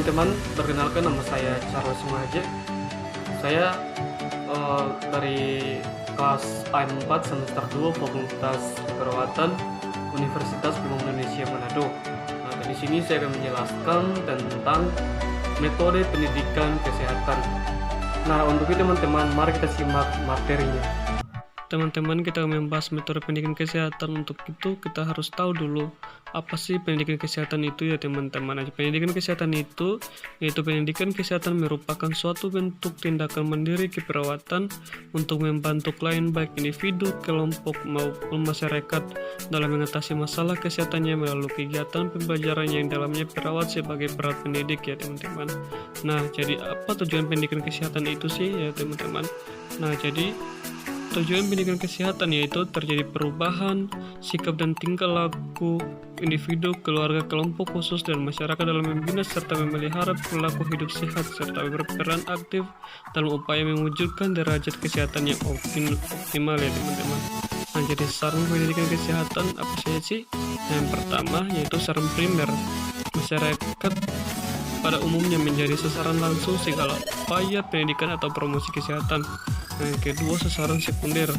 teman-teman, perkenalkan nama saya Charles Maje. Saya dari kelas A4 semester 2 Fakultas Keperawatan Universitas Pembangunan Indonesia Manado. Nah, di sini saya akan menjelaskan tentang metode pendidikan kesehatan. Nah, untuk itu teman-teman, mari kita simak materinya. Teman-teman, kita membahas metode pendidikan kesehatan. Untuk itu kita harus tahu dulu apa sih pendidikan kesehatan itu ya teman-teman. Pendidikan kesehatan itu yaitu pendidikan kesehatan merupakan suatu bentuk tindakan mandiri keperawatan untuk membantu klien baik individu, kelompok maupun masyarakat dalam mengatasi masalah kesehatannya melalui kegiatan pembelajaran yang dalamnya perawat sebagai peran pendidik ya teman-teman. Nah, jadi apa tujuan pendidikan kesehatan itu sih ya teman-teman? Nah, jadi tujuan pendidikan kesehatan yaitu terjadi perubahan sikap dan tingkah laku individu, keluarga, kelompok khusus, dan masyarakat dalam membina serta memelihara perilaku hidup sehat serta berperan aktif dalam upaya mewujudkan derajat kesehatan yang optimal ya teman-teman. Nah, jadi saran pendidikan kesehatan apa saja sih? Yang pertama yaitu saran primer. Masyarakat pada umumnya menjadi sasaran langsung segala upaya pendidikan atau promosi kesehatan. Yang kedua, sasaran sekunder,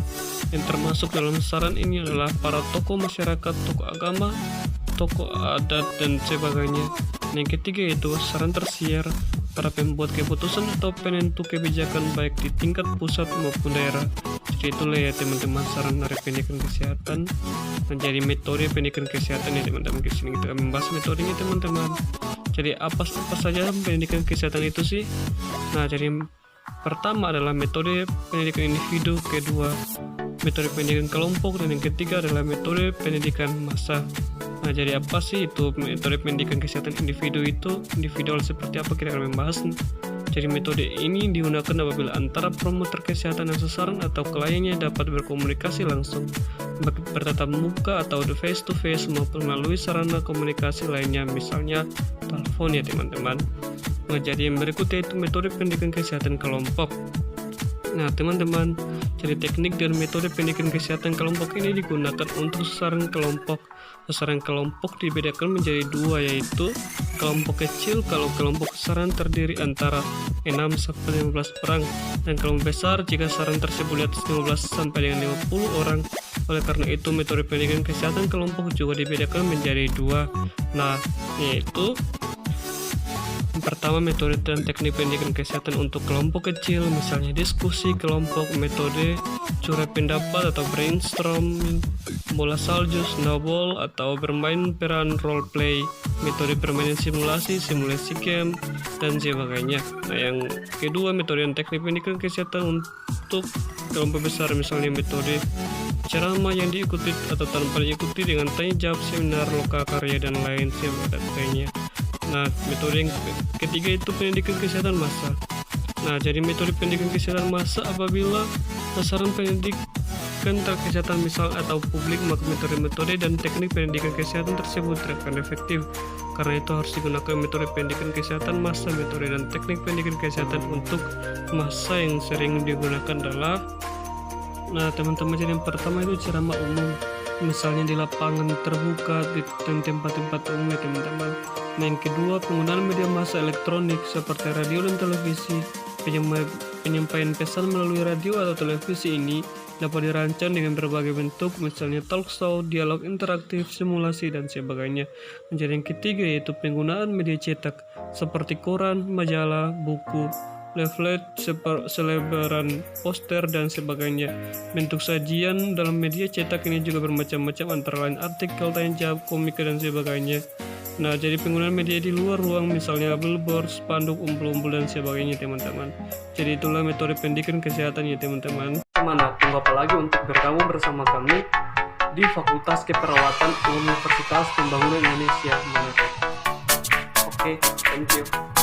yang termasuk dalam sasaran ini adalah para tokoh masyarakat, tokoh agama, tokoh adat, dan sebagainya. Yang ketiga yaitu sasaran tersier, para pembuat keputusan atau penentu kebijakan baik di tingkat pusat maupun daerah. Jadi itulah ya teman-teman saran dari pendidikan kesehatan. Menjadi metode pendidikan kesehatan ya teman-teman. Di sini kita membahas metodenya teman-teman. Jadi apa saja pendidikan kesehatan itu sih? Nah, jadi pertama adalah metode pendidikan individu, kedua metode pendidikan kelompok, dan yang ketiga adalah metode pendidikan massa. Nah, jadi apa sih itu metode pendidikan kesehatan individu itu? Individual seperti apa kita akan membahas. Jadi metode ini digunakan apabila antara promotor kesehatan dan sasaran atau kliennya dapat berkomunikasi langsung, bertatap muka atau face to face maupun melalui sarana komunikasi lainnya, misalnya telepon ya teman-teman. Nah, jadi yang berikutnya itu metode pendidikan kesehatan kelompok. Nah teman-teman, jadi teknik dan metode pendidikan kesehatan kelompok ini digunakan untuk sasaran kelompok. Sasaran kelompok dibedakan menjadi dua, yaitu kelompok kecil kalau kelompok sasaran terdiri antara 6-15 orang, dan kelompok besar jika sasaran tersebut di atas 15 sampai dengan 50 orang. Oleh karena itu metode pendidikan kesehatan kelompok juga dibedakan menjadi dua. Nah, yaitu pertama, metode dan teknik pendidikan kesehatan untuk kelompok kecil, misalnya diskusi kelompok, metode curah pendapat atau brainstorm, bola salju, snowball, atau bermain peran role play, metode permainan simulasi game, dan sebagainya. Nah, yang kedua, metode dan teknik pendidikan kesehatan untuk kelompok besar, misalnya metode ceramah yang diikuti atau tanpa diikuti dengan tanya jawab, seminar, lokal karya, dan lain sebagainya. Nah, metode yang ketiga itu pendidikan kesehatan massa. Nah, jadi metode pendidikan kesehatan massa apabila sasaran pendidikan kesehatan misal atau publik, maka metode dan teknik pendidikan kesehatan tersebut akan efektif. Karena itu harus digunakan metode pendidikan kesehatan massa. Metode dan teknik pendidikan kesehatan untuk massa yang sering digunakan adalah, nah teman-teman, jadi yang pertama itu ceramah umum, misalnya di lapangan terbuka dan tempat-tempat umum ya teman-teman. Nah, yang kedua, penggunaan media massa elektronik seperti radio dan televisi. Penyampaian pesan melalui radio atau televisi ini dapat dirancang dengan berbagai bentuk, misalnya talk show, dialog interaktif, simulasi, dan sebagainya. Menjadi yang ketiga yaitu penggunaan media cetak seperti koran, majalah, buku, leaflet, selebaran, poster, dan sebagainya. Bentuk sajian dalam media cetak ini juga bermacam-macam, antara lain artikel, tanya jawab, komik, dan sebagainya. Nah, jadi penggunaan media di luar ruang, misalnya billboard, spanduk, umpul-umpul, dan sebagainya teman-teman. Jadi itulah metode pendidikan kesehatan ya teman-teman. Mana tunggu apa lagi untuk bergabung bersama kami di Fakultas Keperawatan Universitas Pembangunan Indonesia Manado. Oke, thank you.